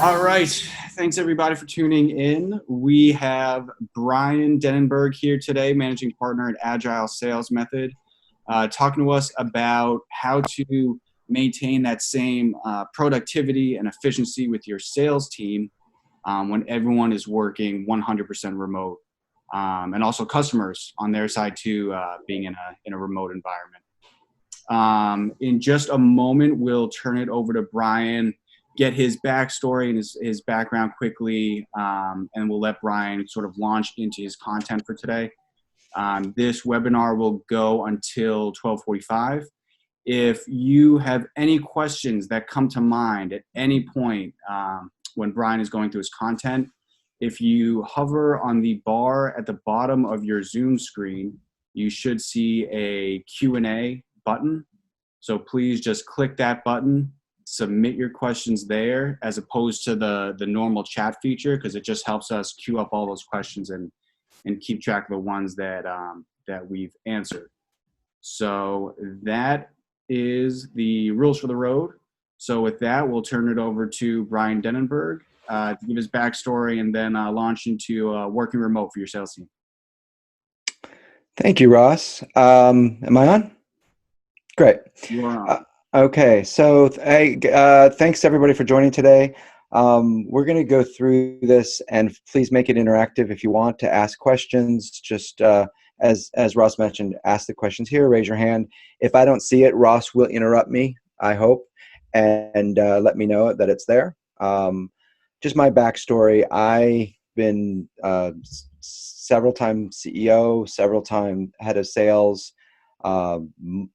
All right. Thanks everybody for tuning in. We have Brian Denenberg here today, managing partner at Agile Sales Method, talking to us about how to maintain that same productivity and efficiency with your sales team when everyone is working 100% remote, and also customers on their side too, being in a remote environment. In just a moment, we'll turn it over to Brian, get his backstory and his background quickly, and we'll let Brian sort of launch into his content for today. This webinar will go until 12:45. If you have any questions that come to mind at any point when Brian is going through his content, if you hover on the bar at the bottom of your Zoom screen, you should see a Q&A button. So please just click that button, submit your questions there as opposed to the normal chat feature, because it just helps us queue up all those questions and keep track of the ones that we've answered. So that is the rules for the road. So with that, we'll turn it over to Brian Denenberg to give his backstory and then launch into working remote for your sales team. Thank you, Ross. Am I on? Great. You are on. Okay, so thanks everybody for joining today. We're going to go through this, and please make it interactive. If you want to ask questions, just as Ross mentioned, ask the questions here, raise your hand. If I don't see it, Ross will interrupt me, I hope, and let me know that it's there. Just my backstory, I've been several times CEO, several times head of sales, 20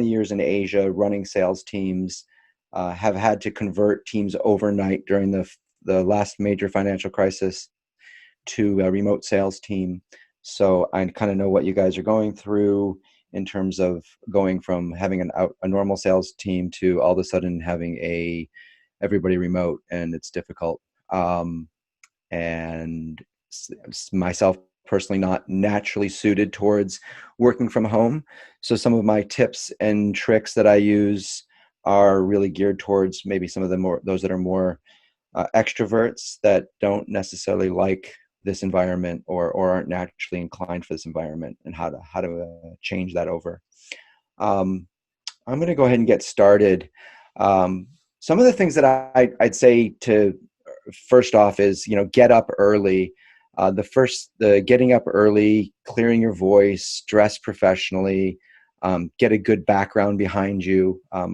years in Asia running sales teams, have had to convert teams overnight during the last major financial crisis to a remote sales team. So I kind of know what you guys are going through in terms of going from having a normal sales team to all of a sudden having everybody remote, and it's difficult. And myself personally not naturally suited towards working from home. So some of my tips and tricks that I use are really geared towards maybe some of those that are more extroverts that don't necessarily like this environment or aren't naturally inclined for this environment, and how to change that over. I'm going to go ahead and get started. Some of the things that I'd say to first off is, get up early. The getting up early, clearing your voice, dress professionally, get a good background behind you. I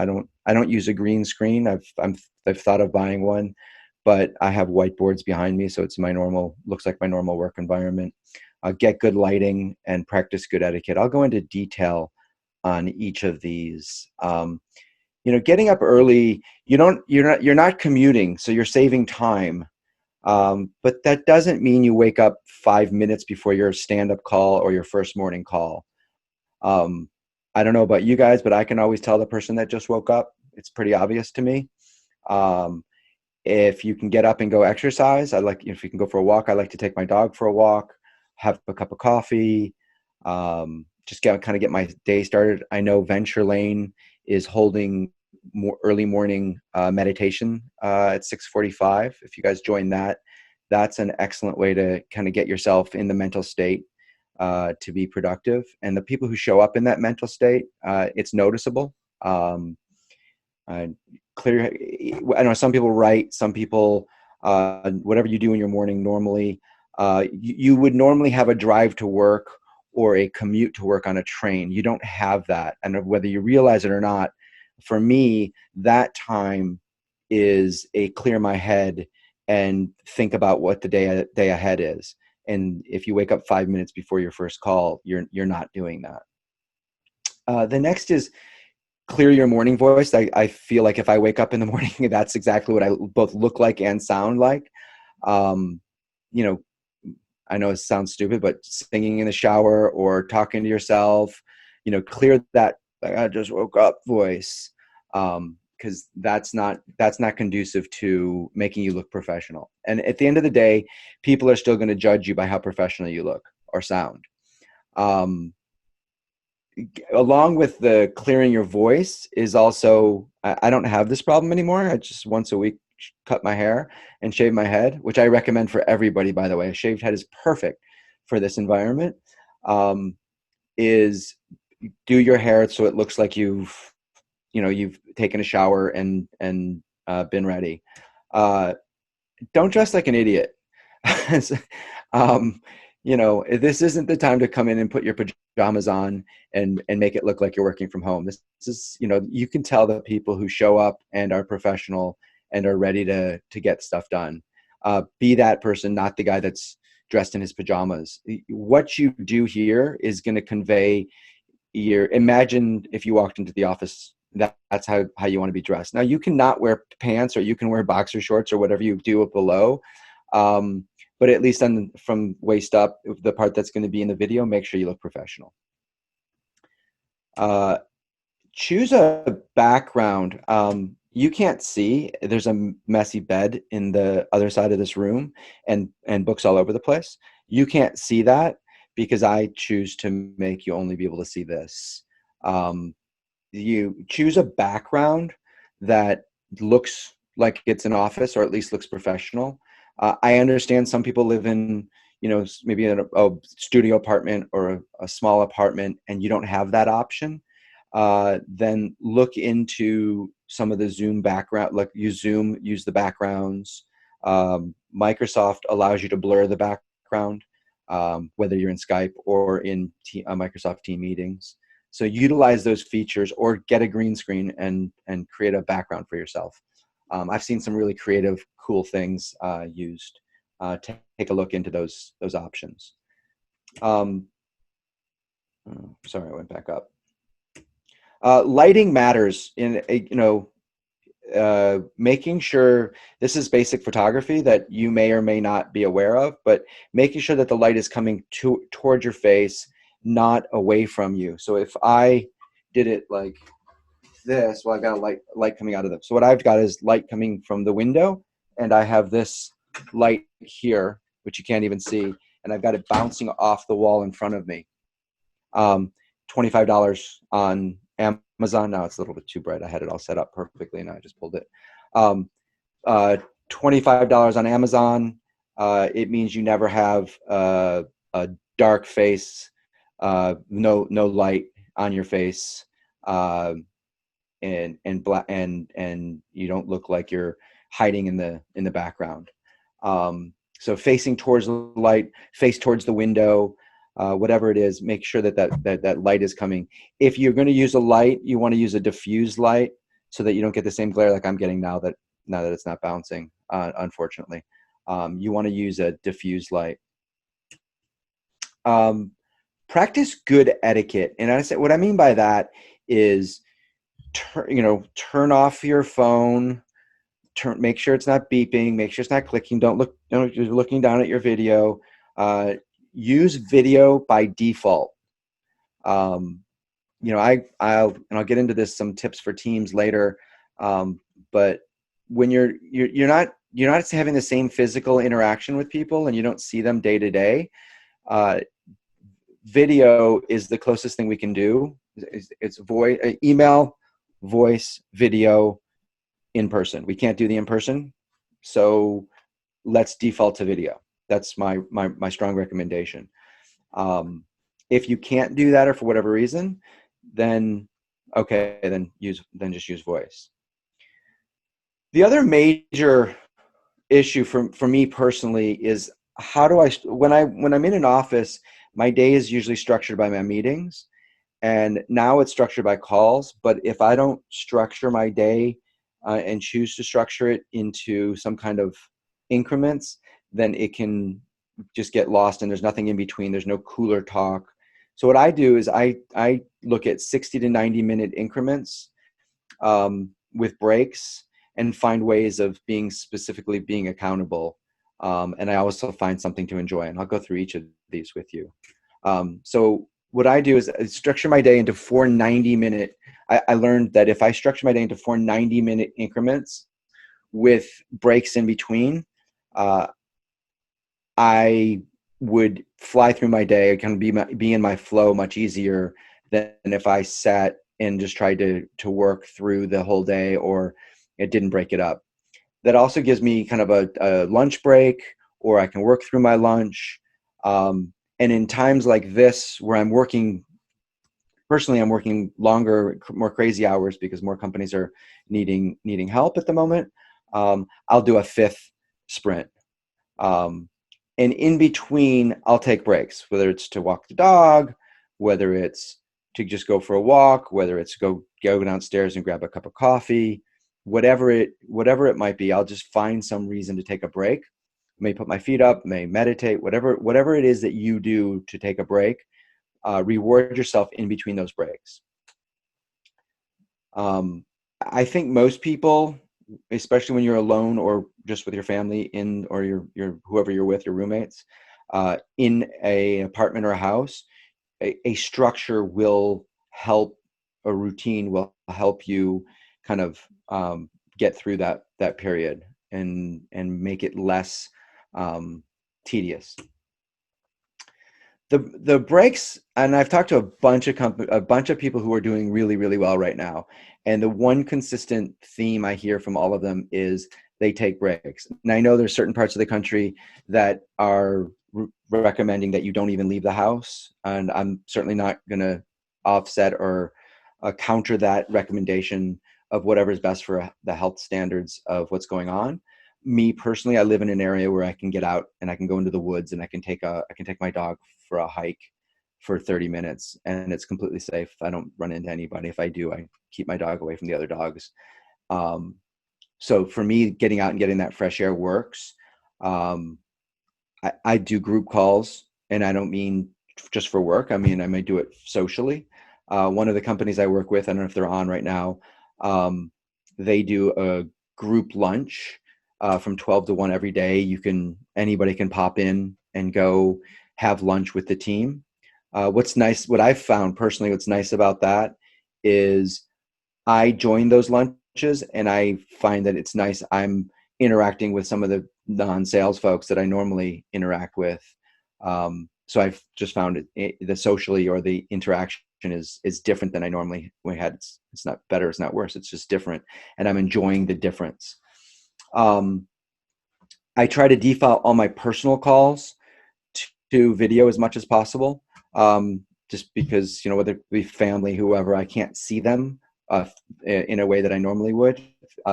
don't use a green screen. I've thought of buying one, but I have whiteboards behind me, so it's looks like my normal work environment. Get good lighting and practice good etiquette. I'll go into detail on each of these. Getting up early, you're not commuting, so you're saving time. But that doesn't mean you wake up 5 minutes before your stand-up call or your first morning call. I don't know about you guys, but I can always tell the person that just woke up. It's pretty obvious to me. If you can get up and go exercise, if you can go for a walk, I like to take my dog for a walk, have a cup of coffee, just get my day started. I know Venture Lane is holding early morning meditation at 6:45. If you guys join that, that's an excellent way to kind of get yourself in the mental state to be productive. And the people who show up in that mental state, it's noticeable. I know some people write, some people, whatever you do in your morning normally, you would normally have a drive to work or a commute to work on a train. You don't have that. And whether you realize it or not, for me, that time is a clear my head and think about what the day ahead is. And if you wake up 5 minutes before your first call, you're not doing that. The next is clear your morning voice. I feel like if I wake up in the morning, that's exactly what I both look like and sound like. I know it sounds stupid, but singing in the shower or talking to yourself, clear that I just woke up voice, because that's not conducive to making you look professional. And at the end of the day, people are still going to judge you by how professional you look or sound. Along with the clearing your voice is also, I don't have this problem anymore. I just once a week cut my hair and shave my head, which I recommend for everybody, by the way. A shaved head is perfect for this environment. Is do your hair so it looks like you've taken a shower and been ready. Don't dress like an idiot. um, this isn't the time to come in and put your pajamas on and make it look like you're working from home. This is, you can tell the people who show up and are professional and are ready to get stuff done. Be that person, not the guy that's dressed in his pajamas. What you do here is going to convey imagine if you walked into the office, that's how you want to be dressed. Now you can not wear pants, or you can wear boxer shorts or whatever you do below. But at least from waist up, the part that's going to be in the video, make sure you look professional. Choose a background. You can't see, there's a messy bed in the other side of this room and books all over the place. You can't see that because I choose to make you only be able to see this. You choose a background that looks like it's an office, or at least looks professional. I understand some people live in, maybe in a studio apartment or a small apartment, and you don't have that option. Then look into some of the Zoom background, like use Zoom, use the backgrounds. Microsoft allows you to blur the background, whether you're in Skype or in Microsoft Team meetings. So utilize those features, or get a green screen and create a background for yourself. I've seen some really creative, cool things used. Take a look into those options. Sorry, I went back up. Lighting matters in making sure, this is basic photography that you may or may not be aware of, but making sure that the light is coming toward your face, not away from you. So if I did it like this, well, I got a light coming out of them. So what I've got is light coming from the window, and I have this light here, which you can't even see, and I've got it bouncing off the wall in front of me. $25 on Amazon. Now it's a little bit too bright. I had it all set up perfectly, and I just pulled it. $25 on Amazon. It means you never have a dark face, no light on your face, and black, and you don't look like you're hiding in the background. So facing towards the light, face towards the window. Whatever it is, make sure that light is coming. If you're going to use a light, you want to use a diffused light so that you don't get the same glare like I'm getting now that it's not bouncing, unfortunately. You want to use a diffused light. Practice good etiquette. And what I mean by that is, turn off your phone, make sure it's not beeping, make sure it's not clicking. Don't you're looking down at your video. Use video by default. I'll get into some tips for teams later. But when you're not having the same physical interaction with people, and you don't see them day to day, video is the closest thing we can do. It's voice, email, voice, video, in person. We can't do the in person, so let's default to video. That's my strong recommendation. If you can't do that, or for whatever reason, then just use voice. The other major issue for me personally is, how do when I'm in an office, my day is usually structured by my meetings, and now it's structured by calls. But if I don't structure my day and choose to structure it into some kind of increments, then it can just get lost, and there's nothing in between. There's no cooler talk. So what I do is I look at 60 to 90 minute increments with breaks, and find ways of specifically being accountable. And I also find something to enjoy, and I'll go through each of these with you. So what I do is I structure my day into 4 90-minute. I learned that if I structure my day into 4 90-minute increments with breaks in between, I would fly through my day. I can be in my flow much easier than if I sat and just tried to work through the whole day, or it didn't break it up. that also gives me kind of a lunch break, or I can work through my lunch. And in times like this where I'm working, personally, I'm working longer, more crazy hours because more companies are needing help at the moment. I'll do a fifth sprint. Um, and in between, I'll take breaks, whether it's to walk the dog, whether it's to just go for a walk, whether it's go downstairs and grab a cup of coffee, whatever it might be. I'll just find some reason to take a break. May put my feet up, may meditate, whatever it is that you do to take a break. Reward yourself in between those breaks. I think most people, especially when you're alone or just with your family or your whoever you're with, your roommates, in a apartment or a house, a structure will help. A routine will help you kind of get through that period and make it less tedious. The breaks, and I've talked to a bunch of people who are doing really, really well right now. And the one consistent theme I hear from all of them is they take breaks. And I know there's certain parts of the country that are recommending that you don't even leave the house. And I'm certainly not going to offset or counter that recommendation of whatever is best for the health standards of what's going on. Me personally, I live in an area where I can get out and I can go into the woods and I can take my dog for a hike for 30 minutes and it's completely safe. I don't run into anybody. If I do, I keep my dog away from the other dogs. So for me, getting out and getting that fresh air works. I do group calls, and I don't mean just for work. I mean, I may do it socially. One of the companies I work with, I don't know if they're on right now, they do a group lunch from 12 to 1 every day. Anybody can pop in and go have lunch with the team. What I've found personally, what's nice about that is I join those lunches and I find that it's nice. I'm interacting with some of the non-sales folks that I normally interact with. So I've just found the socially or the interaction is different than I normally had. It's not better, it's not worse. It's just different. And I'm enjoying the difference. I try to default all my personal calls to video as much as possible. Just because, whether it be family, whoever, I can't see them in a way that I normally would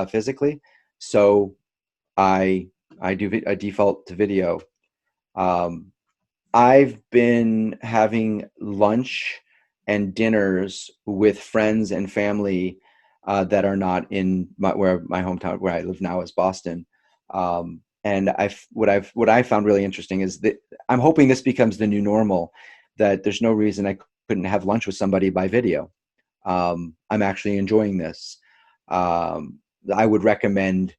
physically. So I default to video. I've been having lunch and dinners with friends and family that are not in my hometown, where I live now, is Boston. And what I found really interesting is that I'm hoping this becomes the new normal, that there's no reason I couldn't have lunch with somebody by video. I'm actually enjoying this. I would recommend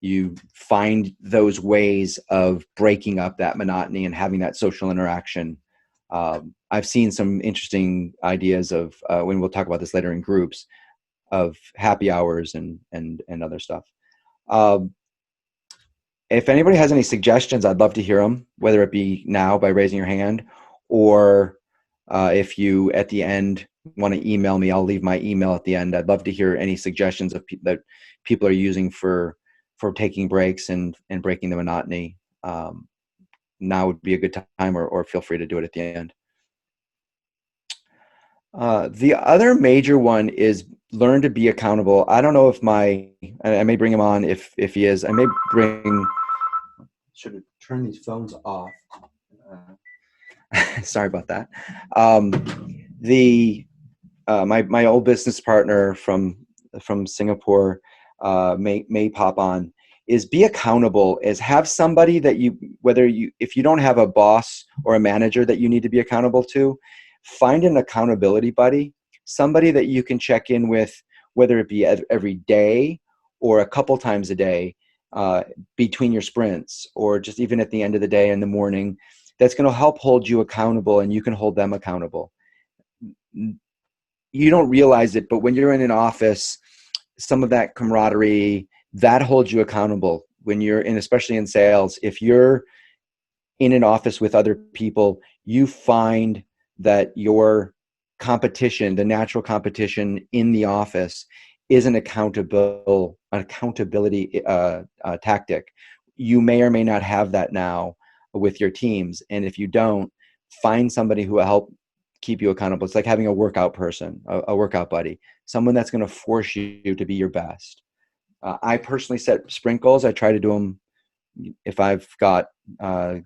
you find those ways of breaking up that monotony and having that social interaction. I've seen some interesting ideas of when we'll talk about this later in groups, of happy hours and other stuff. If anybody has any suggestions, I'd love to hear them, whether it be now by raising your hand, or if you at the end want to email me, I'll leave my email at the end. I'd love to hear any suggestions of that people are using for taking breaks and breaking the monotony. Now would be a good time, or feel free to do it at the end. The other major one is learn to be accountable. I don't know if I may bring him on if he is. I may should have turned these phones off. Sorry about that. My old business partner from Singapore may pop on. Is be accountable. Is have somebody that if you don't have a boss or a manager that you need to be accountable to, find an accountability buddy, somebody that you can check in with, whether it be every day or a couple times a day between your sprints, or just even at the end of the day in the morning, that's going to help hold you accountable and you can hold them accountable. You don't realize it, but when you're in an office, some of that camaraderie, that holds you accountable when you're in, especially in sales. If you're in an office with other people, you find that your competition, the natural competition in the office, is an accountability tactic. You may or may not have that now with your teams. And if you don't, find somebody who will help keep you accountable. It's like having a workout person, a workout buddy, someone that's going to force you to be your best. I personally set sprint goals. I try to do them if I've got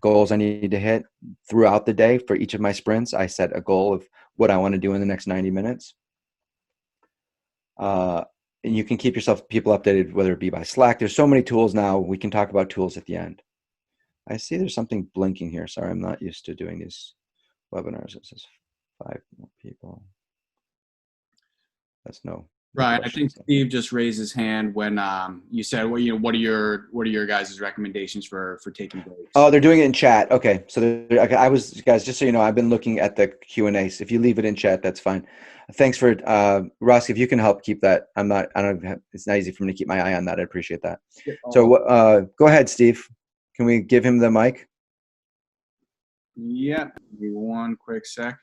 goals I need to hit throughout the day for each of my sprints. I set a goal of what I want to do in the next 90 minutes. And you can keep people updated, whether it be by Slack. There's so many tools now. We can talk about tools at the end. I see there's something blinking here. Sorry, I'm not used to doing these webinars. It says 5 more people. That's no. Right. I think Steve just raised his hand when you said, well, what are your guys' recommendations for taking breaks? Oh, they're doing it in chat. Okay. So I was, guys, just so you know, I've been looking at the Q&As. If you leave it in chat, that's fine. Thanks for Ross, if you can help keep that. It's not easy for me to keep my eye on that. I appreciate that. So go ahead, Steve. Can we give him the mic? Yeah. Give me one quick sec.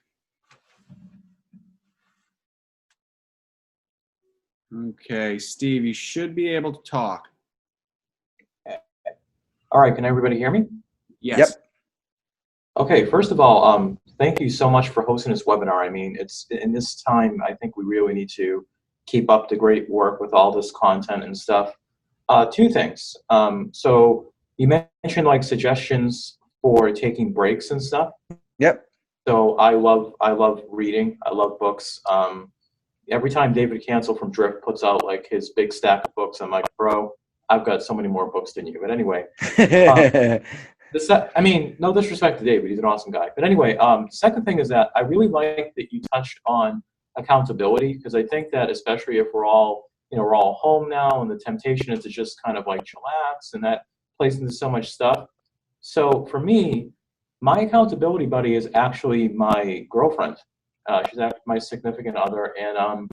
Okay, Steve, you should be able to talk. All right, can everybody hear me? Yes. Yep. Okay, first of all, thank you so much for hosting this webinar. I mean, it's in this time, I think we really need to keep up the great work with all this content and stuff. 2 things. So you mentioned like suggestions for taking breaks and stuff. Yep. So I love reading. I love books. Every time David Cancel from Drift puts out like his big stack of books, I'm like, bro, I've got so many more books than you. But anyway, I mean, no disrespect to David, he's an awesome guy. But anyway, second thing is that I really like that you touched on accountability, because I think that especially if we're all home now, and the temptation is to just kind of like chillax, and that plays into so much stuff. So for me, my accountability buddy is actually my girlfriend. She's actually my significant other, and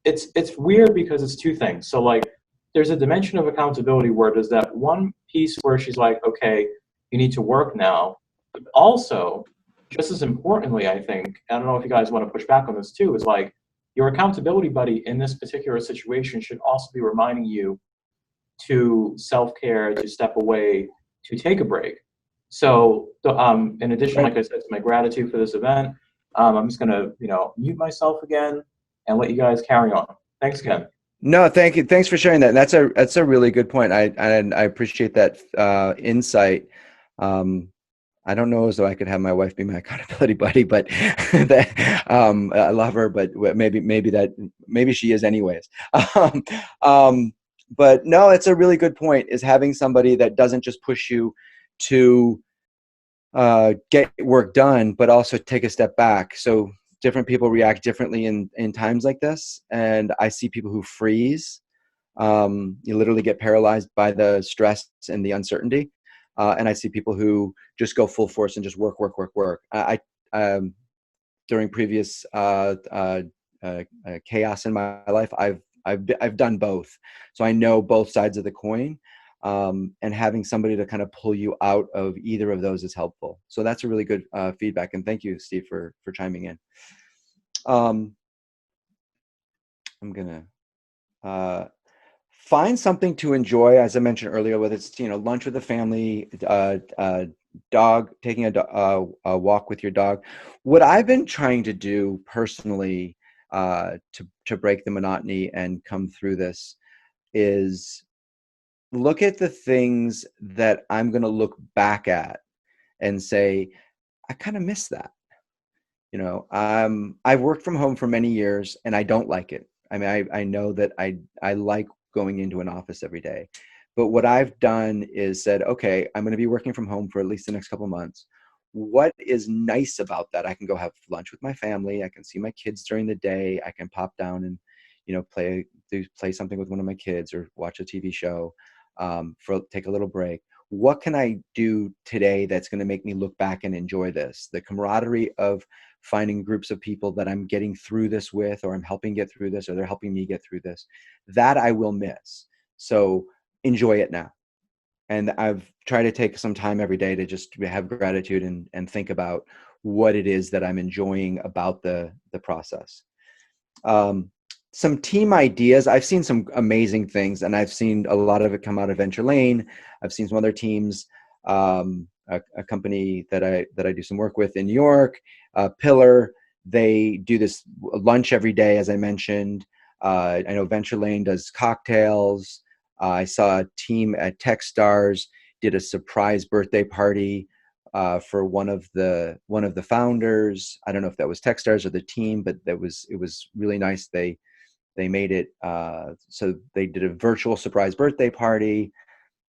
it's weird because it's 2 things. So like, there's a dimension of accountability where there's that one piece where she's like, okay, you need to work now. But also, just as importantly, I think, I don't know if you guys want to push back on this too, is like your accountability buddy in this particular situation should also be reminding you to self-care, to step away, to take a break. So in addition, like I said, to my gratitude for this event, I'm just going to, mute myself again and let you guys carry on. Thanks again. No, thank you. Thanks for sharing that. That's a really good point. I appreciate that insight. I don't know as though I could have my wife be my accountability buddy, but I love her, but maybe she is anyways. But no, it's a really good point, is having somebody that doesn't just push you to get work done, but also take a step back. So different people react differently in times like this. And I see people who freeze. You literally get paralyzed by the stress and the uncertainty. And I see people who just go full force and just work. During previous chaos in my life, I've done both. So I know both sides of the coin. And having somebody to kind of pull you out of either of those is helpful. So that's a really good feedback. And thank you, Steve, for chiming in. I'm going to find something to enjoy, as I mentioned earlier, whether it's lunch with the family, dog, taking a walk with your dog. What I've been trying to do personally to break the monotony and come through this is look at the things that I'm going to look back at and say, I kind of miss that. I've worked from home for many years and I don't like it. I mean, I know that I like going into an office every day, but what I've done is said, okay, I'm going to be working from home for at least the next couple of months. What is nice about that? I can go have lunch with my family. I can see my kids during the day. I can pop down and, play something with one of my kids or watch a TV show, take a little break. What can I do today that's going to make me look back and enjoy this? The camaraderie of finding groups of people that I'm getting through this with, or I'm helping get through this, or they're helping me get through this, that I will miss. So enjoy it now. And I've tried to take some time every day to just have gratitude and think about what it is that I'm enjoying about the process. some team ideas. I've seen some amazing things, and I've seen a lot of it come out of Venture Lane. I've seen some other teams, a company that I do some work with in New York, Pillar. They do this lunch every day, as I mentioned. I know Venture Lane does cocktails. I saw a team at Techstars did a surprise birthday party for one of the founders. I don't know if that was Techstars or the team, but it was really nice. They made it so they did a virtual surprise birthday party.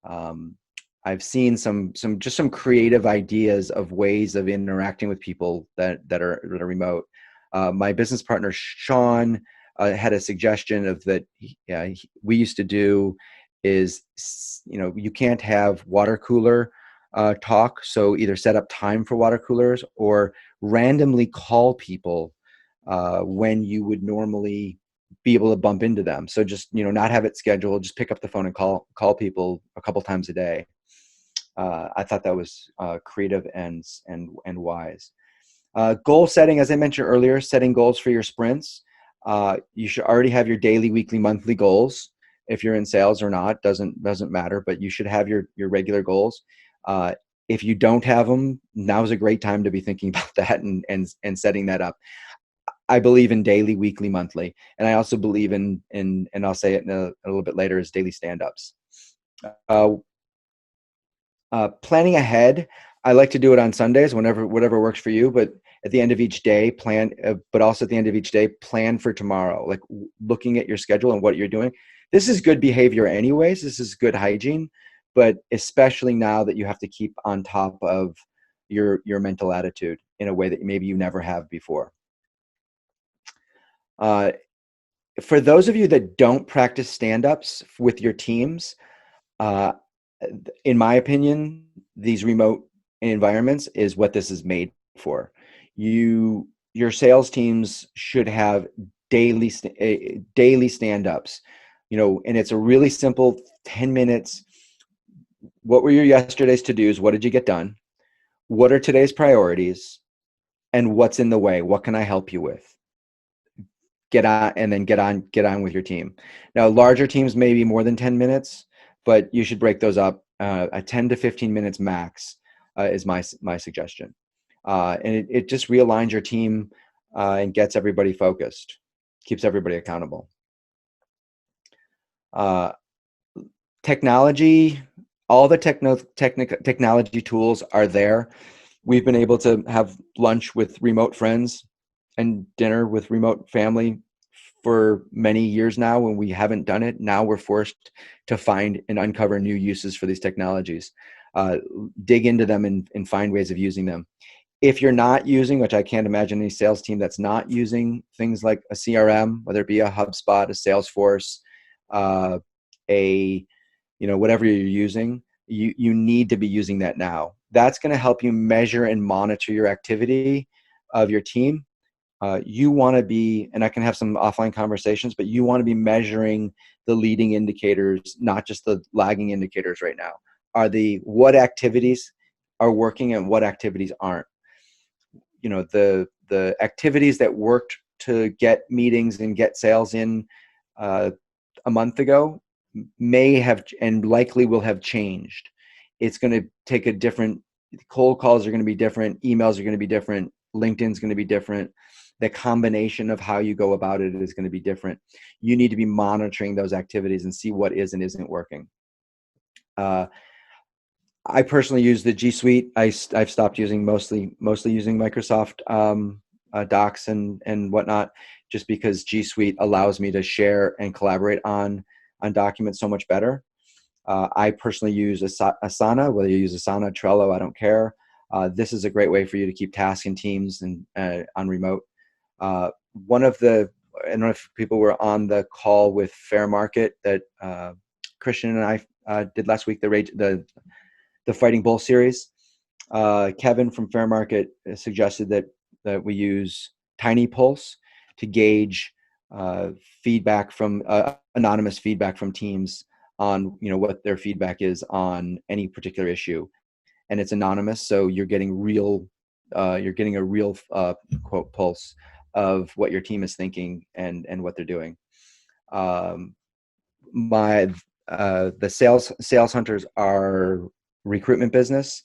I've seen some creative ideas of ways of interacting with people that are remote. My business partner Sean had a suggestion of that. We used to do is, you can't have water cooler talk, so either set up time for water coolers or randomly call people when you would normally be able to bump into them. So just, not have it scheduled, just pick up the phone and call people a couple times a day. I thought that was creative and wise. Goal setting, as I mentioned earlier, setting goals for your sprints. You should already have your daily, weekly, monthly goals. If you're in sales or not, doesn't matter, but you should have your regular goals. If you don't have them, now's a great time to be thinking about that and setting that up. I believe in daily, weekly, monthly, and I also believe in and I'll say it a little bit later, is daily stand-ups. Planning ahead, I like to do it on Sundays, whatever works for you. But at the end of each day, plan. But also at the end of each day, plan for tomorrow. Like looking at your schedule and what you're doing. This is good behavior, anyways. This is good hygiene, but especially now that you have to keep on top of your mental attitude in a way that maybe you never have before. For those of you that don't practice stand-ups with your teams, in my opinion, these remote environments is what this is made for. Your sales teams should have daily stand-ups, and it's a really simple 10 minutes. What were your yesterday's to-dos? What did you get done? What are today's priorities? And what's in the way? What can I help you with? Get on with your team. Now, larger teams may be more than 10 minutes, but you should break those up. A 10 to 15 minutes max is my suggestion. And it just realigns your team and gets everybody focused, keeps everybody accountable. Technology, all the technology tools are there. We've been able to have lunch with remote friends and dinner with remote family for many years now. When we haven't done it, now we're forced to find and uncover new uses for these technologies, dig into them and find ways of using them. If you're not using, which I can't imagine any sales team that's not using things like a CRM, whether it be a HubSpot, a Salesforce, whatever you're using, you need to be using that now. That's going to help you measure and monitor your activity of your team. You want to be, and I can have some offline conversations, but you want to be measuring the leading indicators, not just the lagging indicators right now. What activities are working and what activities aren't? The activities that worked to get meetings and get sales in a month ago may have and likely will have changed. It's going to take a different, cold calls are going to be different, emails are going to be different, LinkedIn's going to be different. The combination of how you go about it is going to be different. You need to be monitoring those activities and see what is and isn't working. I personally use the G Suite. I've stopped using mostly using Microsoft Docs and whatnot, just because G Suite allows me to share and collaborate on documents so much better. I personally use Asana. Whether you use Asana, Trello, I don't care. This is a great way for you to keep tasks and teams and on remote. I don't know if people were on the call with Fair Market that Christian and I did last week, the Fighting Bull series. Kevin from Fair Market suggested that we use Tiny Pulse to gauge feedback from anonymous feedback from teams on what their feedback is on any particular issue, and it's anonymous, so you're getting a real quote pulse of what your team is thinking and what they're doing. Um, the sales hunters are recruitment business.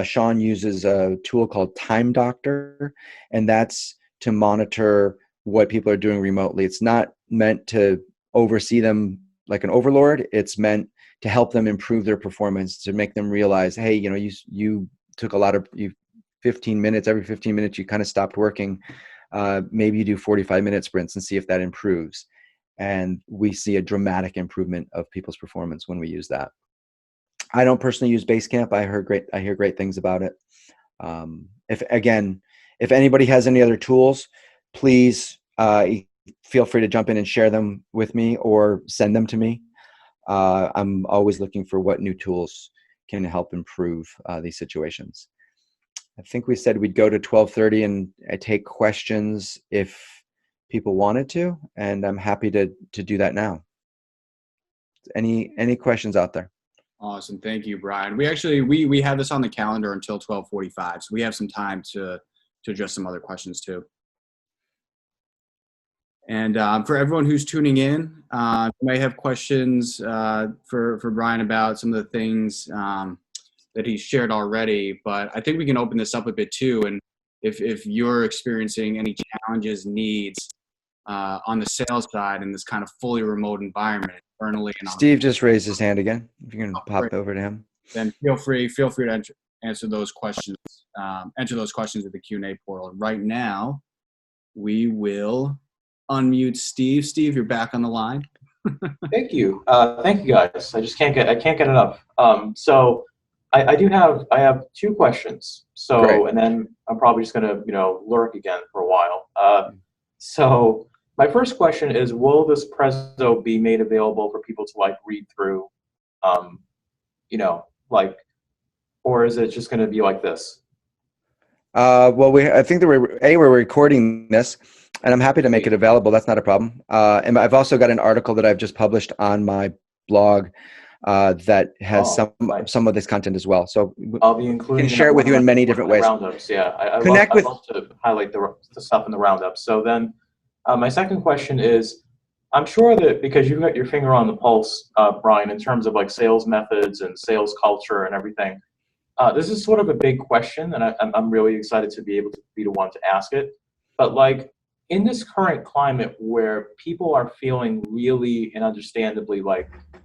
Sean uses a tool called Time Doctor, and that's to monitor what people are doing remotely. It's not meant to oversee them like an overlord. It's meant to help them improve their performance, to make them realize, hey, you took you 15 minutes, every 15 minutes you kind of stopped working. Maybe you do 45-minute sprints and see if that improves. And we see a dramatic improvement of people's performance when we use that. I don't personally use Basecamp. I hear great things about it. If anybody has any other tools, please feel free to jump in and share them with me or send them to me. I'm always looking for what new tools can help improve these situations. I think we said we'd go to 12:30 and I take questions if people wanted to, and I'm happy to do that now. Any questions out there? Awesome. Thank you, Brian. We actually, we have this on the calendar until 12:45, so we have some time to address some other questions too. And for everyone who's tuning in, you may have questions for Brian about some of the things that he's shared already, but I think we can open this up a bit too. And if you're experiencing any challenges, needs on the sales side in this kind of fully remote environment, internally and Steve just raised his hand again. If you're gonna pop over to him, then feel free to answer those questions. Enter those questions in the Q&A portal. Right now, we will unmute Steve. Steve, you're back on the line. Thank you. Thank you, guys. I can't get enough. So I have two questions. So Great. And then I'm probably just gonna lurk again for a while. So my first question is, will this Prezzo be made available for people to read through, or is it just gonna be like this? Well, I think that we're recording this, and I'm happy to make it available. That's not a problem. And I've also got an article that I've just published on my blog that has some of this content as well. So I'll be including. Can share it with you in many different ways. Roundups, yeah. I love to highlight the stuff in the roundup. So then, my second question is, I'm sure that because you've got your finger on the pulse, Brian, in terms of sales methods and sales culture and everything. This is sort of a big question, and I'm really excited to be able to be the one to ask it. But in this current climate where people are feeling really and understandably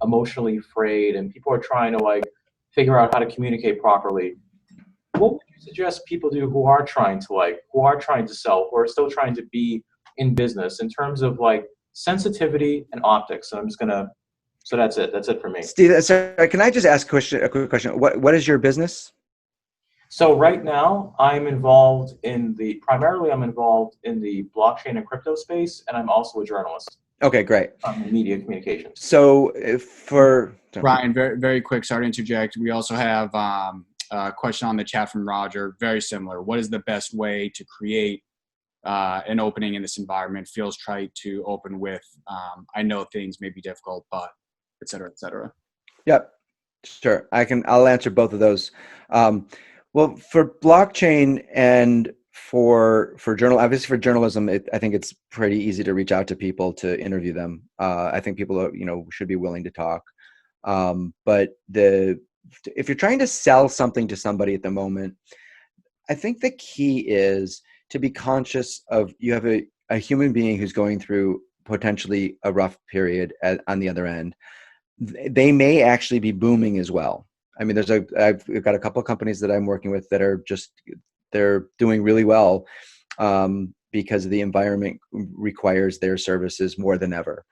emotionally frayed, and people are trying to figure out how to communicate properly, what would you suggest people do who are trying to sell, who are still trying to be in business in terms of sensitivity and optics? And I'm just gonna. So that's it. That's it for me. Steve, sorry, can I just ask a quick question? What is your business? So right now, primarily I'm involved in the blockchain and crypto space, and I'm also a journalist. Okay, great. Media communications. So Brian, very, very quick, sorry to interject. We also have a question on the chat from Roger, very similar. What is the best way to create an opening in this environment? Feels trite to open with. I know things may be difficult, but et cetera, et cetera. Yep, sure. I'll answer both of those. Well, for blockchain and for obviously for journalism, I think it's pretty easy to reach out to people to interview them. I think people should be willing to talk. But if you're trying to sell something to somebody at the moment, I think the key is to be conscious of you have a human being who's going through potentially a rough period on the other end. They may actually be booming as well. I mean, I've got a couple of companies that I'm working with that are they're doing really well because the environment requires their services more than ever.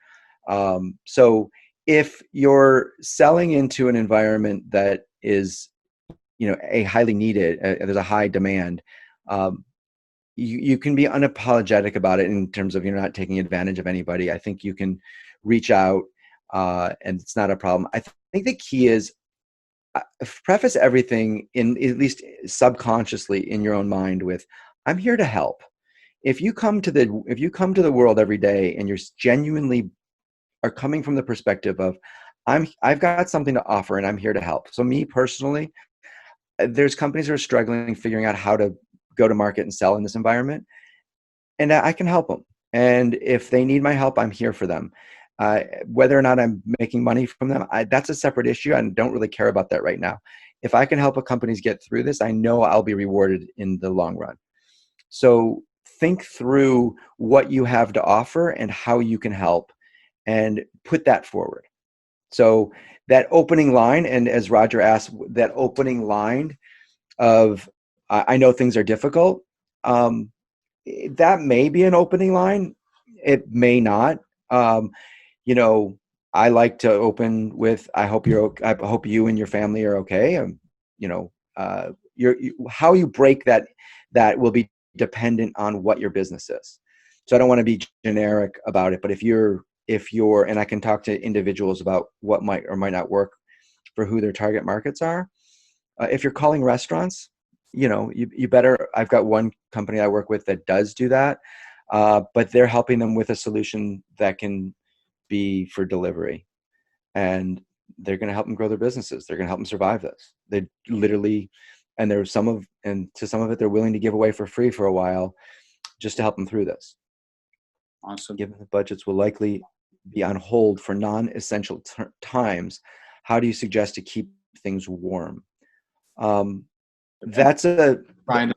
So if you're selling into an environment that is, a highly needed, there's a high demand, you can be unapologetic about it in terms of you're not taking advantage of anybody. I think you can reach out and it's not a problem. I think the key is preface everything in at least subconsciously in your own mind with, I'm here to help. If you come to the world every day and you're genuinely are coming from the perspective of I've got something to offer and I'm here to help. So me personally, there's companies that are struggling figuring out how to go to market and sell in this environment, and I can help them. And if they need my help, I'm here for them. Whether or not I'm making money from them, that's a separate issue. I don't really care about that right now. If I can help a companies get through this, I know I'll be rewarded in the long run. So think through what you have to offer and how you can help and put that forward. So that opening line, and as Roger asked, that opening line of, I know things are difficult, that may be an opening line. It may not. You know, I like to open with, I hope you and your family are okay. You know, how you break that will be dependent on what your business is. So I don't want to be generic about it, but if you're, and I can talk to individuals about what might or might not work for who their target markets are. If you're calling restaurants, you know, you better, I've got one company I work with that does do that, but they're helping them with a solution that can be for delivery, and they're going to help them grow their businesses. They're going to help them survive this. They literally, and to some of it, they're willing to give away for free for a while just to help them through this. Awesome. Given the budgets will likely be on hold for non-essential times, how do you suggest to keep things warm? That's a, Brian,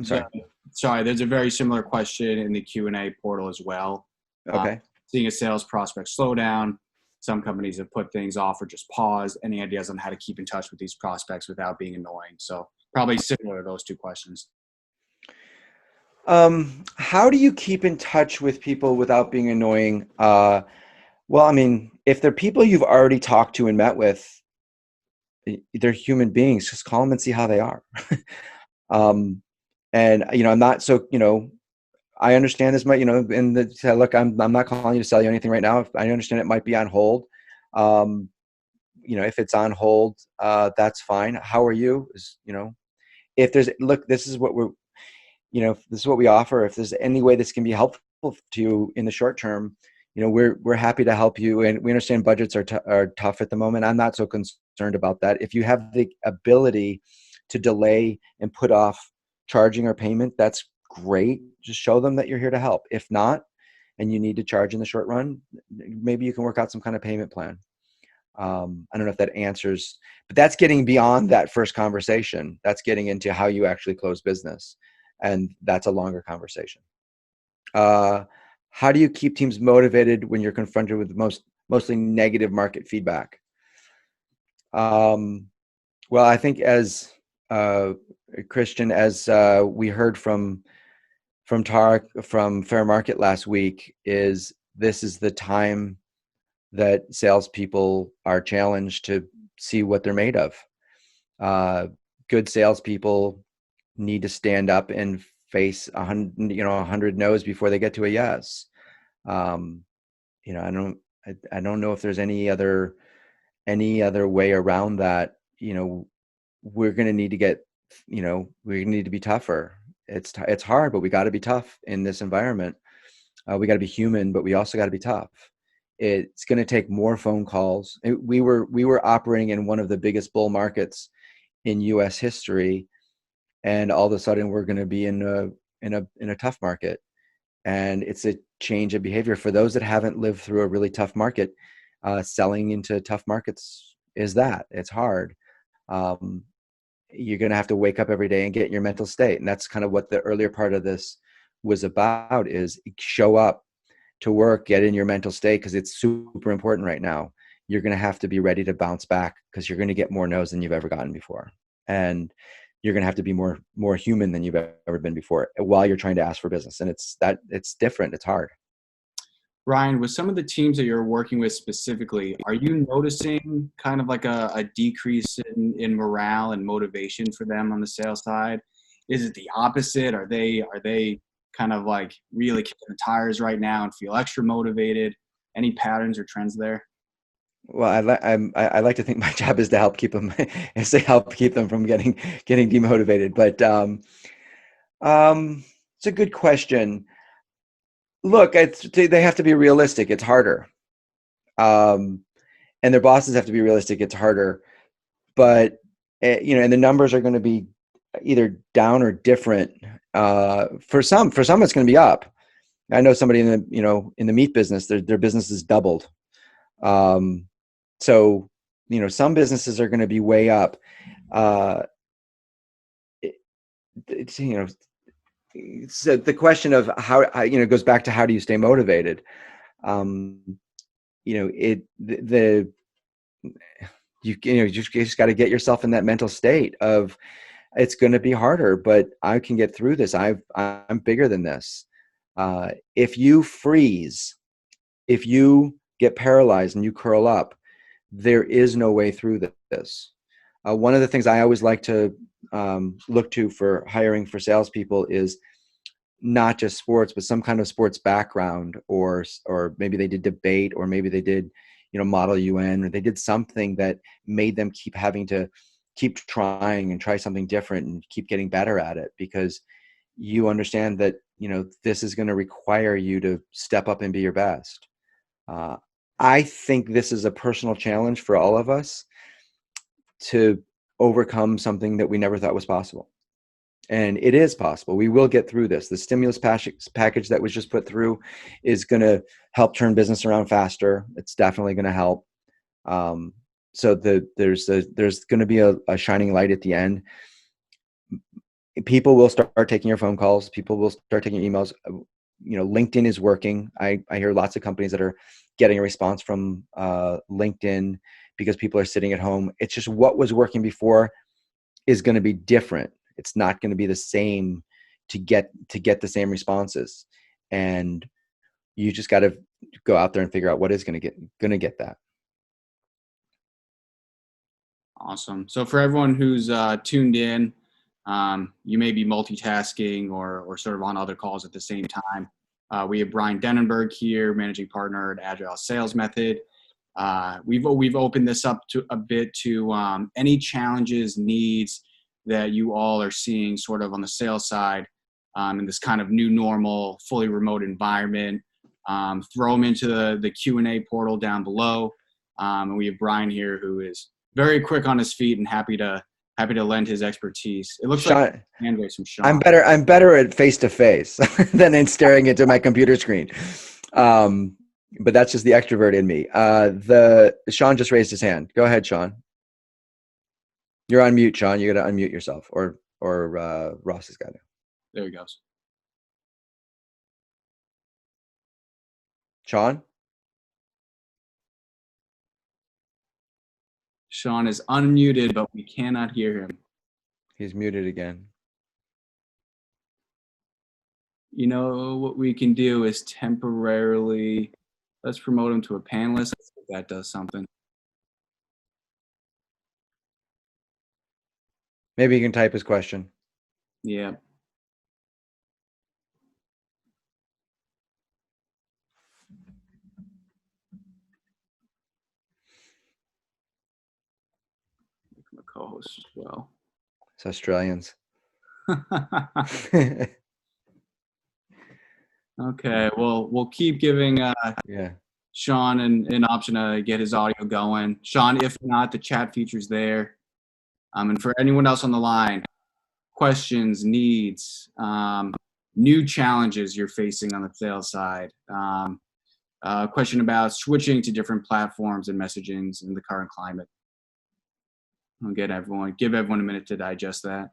sorry. There's a very similar question in the Q&A portal as well. Okay. Seeing a sales prospect slow down, some companies have put things off or just paused. Any ideas on how to keep in touch with these prospects without being annoying? So probably similar to those two questions. How do you keep in touch with people without being annoying? Well, I mean, if they're people you've already talked to and met with, they're human beings. Just call them and see how they are. And you know, I'm not so, you know, I understand this might, you know, look, I'm not calling you to sell you anything right now. I understand it might be on hold. You know, if it's on hold, that's fine. How are you? You know, if there's, look, this is what we offer. If there's any way this can be helpful to you in the short term, you know, we're happy to help you. And we understand budgets are tough at the moment. I'm not so concerned about that. If you have the ability to delay and put off charging or payment, that's great. Just show them that you're here to help. If not, and you need to charge in the short run, maybe you can work out some kind of payment plan. I don't know if that answers, but that's getting beyond that first conversation. That's getting into how you actually close business. And that's a longer conversation. How do you keep teams motivated when you're confronted with mostly negative market feedback? Well, I think as Christian, as we heard from Tarek from Fair Market last week, this is the time that salespeople are challenged to see what they're made of. Good salespeople need to stand up and face 100 no's before they get to a yes. You know, I don't know if there's any other way around that. You know, we're going to need to get, you know, we need to be tougher. It's hard, but we got to be tough in this environment. We got to be human, but we also got to be tough. It's going to take more phone calls. We were operating in one of the biggest bull markets in U.S. history, and all of a sudden we're going to be in a tough market. And it's a change of behavior for those that haven't lived through a really tough market. Selling into tough markets it's hard. You're going to have to wake up every day and get in your mental state. And that's kind of what the earlier part of this was about, is show up to work, get in your mental state, because it's super important right now. You're going to have to be ready to bounce back, because you're going to get more no's than you've ever gotten before. And you're going to have to be more human than you've ever been before while you're trying to ask for business. And it's different. It's hard. Ryan, with some of the teams that you're working with specifically, are you noticing kind of like a decrease in morale and motivation for them on the sales side? Is it the opposite? Are they kind of like really kicking the tires right now and feel extra motivated? Any patterns or trends there? Well, I like to think my job is to help keep them, from getting demotivated. But it's a good question. Look, they have to be realistic. It's harder, and their bosses have to be realistic. It's harder, but you know, and the numbers are going to be either down or different. For some, it's going to be up. I know somebody in the meat business. Their business is doubled. So, some businesses are going to be way up. It's, so the question of how, goes back to how do you stay motivated? You just got to get yourself in that mental state of, it's going to be harder, but I can get through this. I'm bigger than this. If you freeze, if you get paralyzed and you curl up, there is no way through this. One of the things I always like to look to for hiring for salespeople is not just sports, but some kind of sports background, or maybe they did debate, or maybe they did, Model UN, or they did something that made them keep having to keep trying and try something different and keep getting better at it, because you understand that, this is going to require you to step up and be your best. I think this is a personal challenge for all of us to overcome something that we never thought was possible. And it is possible. We will get through this. The stimulus package that was just put through is going to help turn business around faster. It's definitely going to help. So there's going to be a shining light at the end. People will start taking your phone calls. People will start taking your emails. LinkedIn is working. I hear lots of companies that are getting a response from LinkedIn because people are sitting at home. It's just what was working before is going to be different. It's not going to be the same to get the same responses, and you just got to go out there and figure out what is going to get that. Awesome. So for everyone who's tuned in, you may be multitasking or sort of on other calls at the same time. We have Brian Denenberg here, managing partner at Agile Sales Method. We've opened this up to a bit to any challenges, needs that you all are seeing sort of on the sales side in this kind of new normal, fully remote environment. Throw them into the Q&A portal down below. And we have Brian here, who is very quick on his feet and happy to lend his expertise. It looks Sean, like hand raise from Sean. I'm better at face to face than in staring into my computer screen. But that's just the extrovert in me. Sean just raised his hand. Go ahead, Sean. You're on mute, Sean. You got to unmute yourself, or Ross has got to. There he goes. Sean? Sean is unmuted, but we cannot hear him. He's muted again. You know what we can do is temporarily, let's promote him to a panelist. Let's see if that does something. Maybe you can type his question. Yeah. Make him a co-host as well. It's Australians. Okay, well, we'll keep giving Sean an option to get his audio going. Sean, if not, the chat feature's there. And for anyone else on the line, questions, needs, new challenges you're facing on the sales side, question about switching to different platforms and messagings in the current climate. I'll give everyone a minute to digest that.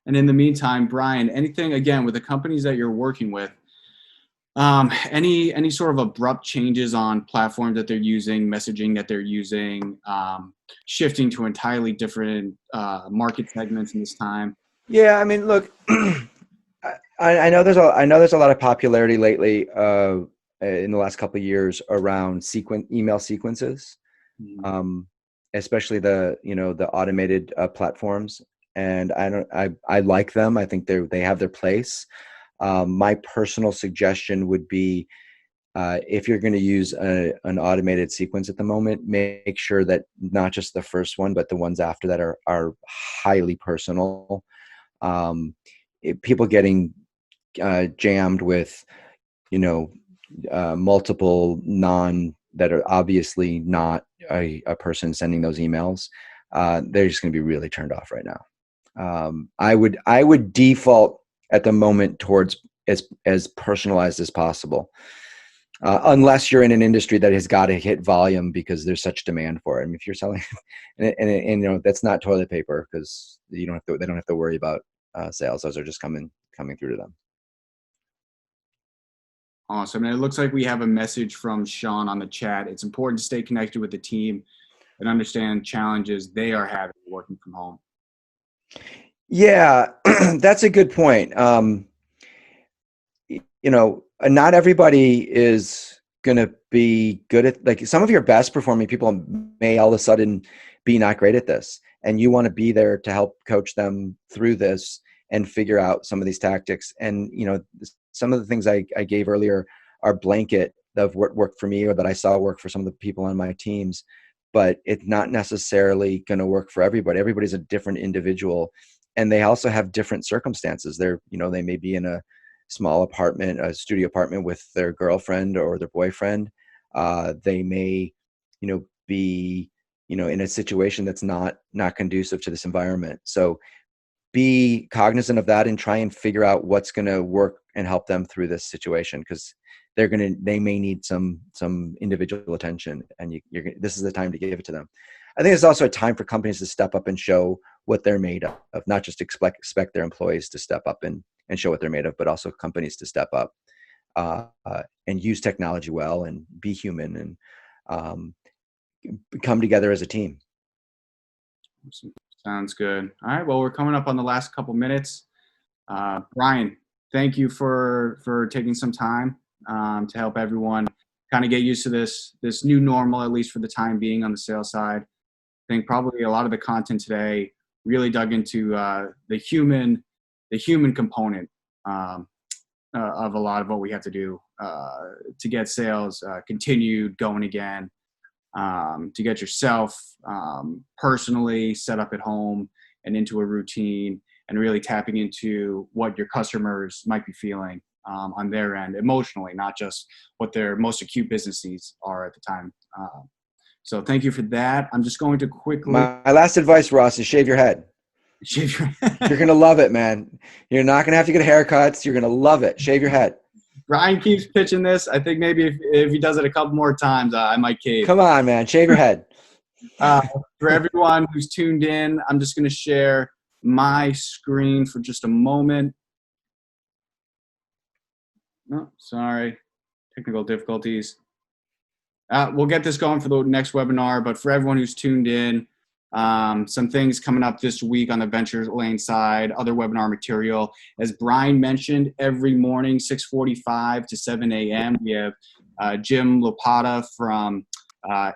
And in the meantime, Brian, anything, again, with the companies that you're working with, any sort of abrupt changes on platforms that they're using, messaging that they're using, shifting to entirely different market segments in this time? Yeah, I mean, look, I know there's a lot of popularity lately in the last couple of years around email sequences, especially the automated platforms. And I like them. I think they have their place. My personal suggestion would be, if you're going to use an automated sequence at the moment, make sure that not just the first one, but the ones after that are highly personal. People getting jammed with, multiple that are obviously not a person sending those emails, they're just going to be really turned off right now. I would default at the moment towards as personalized as possible, unless you're in an industry that has got to hit volume because there's such demand for it. I mean, if you're selling, and that's not toilet paper because they don't have to worry about sales; those are just coming through to them. Awesome. And it looks like we have a message from Sean on the chat. It's important to stay connected with the team and understand challenges they are having working from home. Yeah, that's a good point. Not everybody is going to be good at, like, some of your best performing people may all of a sudden be not great at this. And you want to be there to help coach them through this and figure out some of these tactics. And, some of the things I gave earlier are blanket of what worked for me or that I saw work for some of the people on my teams, but it's not necessarily going to work for everybody. Everybody's a different individual, and they also have different circumstances. They may be in a small apartment, a studio apartment with their girlfriend or their boyfriend. They may, be, in a situation that's not conducive to this environment. So be cognizant of that and try and figure out what's going to work and help them through this situation, because they may need some individual attention, and this is the time to give it to them. I think it's also a time for companies to step up and show what they're made of, not just expect their employees to step up and show what they're made of, but also companies to step up and use technology well and be human and come together as a team. Sounds good. All right. Well, we're coming up on the last couple minutes. Brian, thank you for taking some time to help everyone kind of get used to this new normal, at least for the time being on the sales side. I think probably a lot of the content today really dug into the human component of a lot of what we have to do to get sales continued going again, to get yourself personally set up at home and into a routine, and really tapping into what your customers might be feeling on their end emotionally, not just what their most acute business needs are at the time. So thank you for that. I'm just going to quickly. My last advice, Ross, is shave your head. Shave your head. You're going to love it, man. You're not going to have to get haircuts. You're going to love it. Shave your head. Brian keeps pitching this. I think maybe if he does it a couple more times, I might cave. Come on, man. Shave your head. For everyone who's tuned in, I'm just going to share my screen for just a moment. No, sorry. Technical difficulties. We'll get this going for the next webinar, but for everyone who's tuned in, some things coming up this week on the Venture Lane side, other webinar material. As Brian mentioned, every morning, 6:45 to 7 a.m., we have Jim Lopata from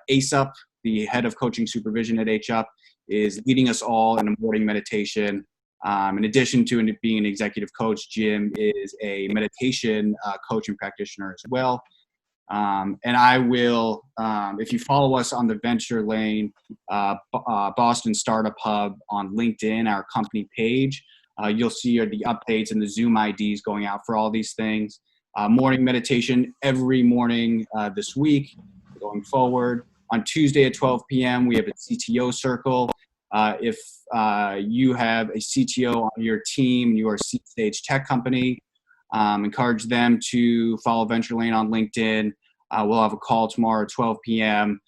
ACEUP, the head of coaching supervision at HUP, is leading us all in a morning meditation. In addition to being an executive coach, Jim is a meditation coach and practitioner as well. And I will, if you follow us on the Venture Lane Boston Startup Hub on LinkedIn, our company page, you'll see the updates and the Zoom IDs going out for all these things. Morning meditation every morning this week going forward. On Tuesday at 12 p.m., we have a CTO circle. If you have a CTO on your team, you are a seed-stage tech company, encourage them to follow Venture Lane on LinkedIn. We'll have a call tomorrow at 12 p.m.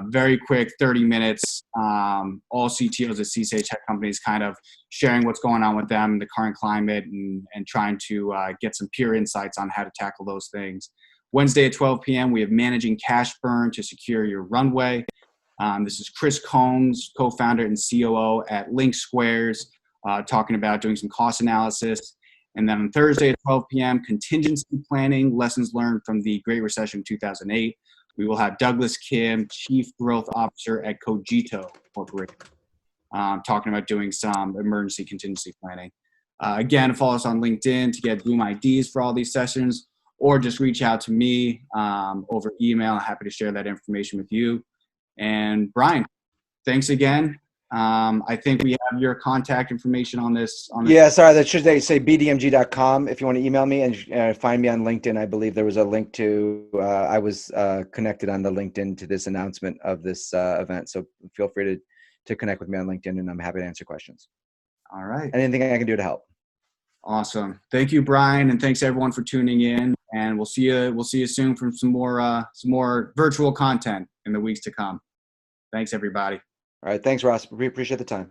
Very quick, 30 minutes. All CTOs at seed-stage tech companies kind of sharing what's going on with them, the current climate, and trying to get some peer insights on how to tackle those things. Wednesday at 12 p.m., we have Managing Cash Burn to Secure Your Runway. This is Chris Combs, co-founder and COO at Link Squares, talking about doing some cost analysis. And then on Thursday at 12 p.m., contingency planning, lessons learned from the Great Recession of 2008. We will have Douglas Kim, Chief Growth Officer at Cogito Corporation, talking about doing some emergency contingency planning. Again, follow us on LinkedIn to get Zoom IDs for all these sessions, or just reach out to me over email. I'm happy to share that information with you. And Brian, thanks again. I think we have your contact information on this. Yeah, sorry, that should say bdmg.com if you want to email me and find me on LinkedIn. I believe there was a link to, I was connected on the LinkedIn to this announcement of this event. So feel free to connect with me on LinkedIn, and I'm happy to answer questions. All right. Anything I can do to help. Awesome. Thank you, Brian, and thanks everyone for tuning in. And we'll see you soon from some more virtual content in the weeks to come. Thanks, everybody. All right. Thanks, Ross. We appreciate the time.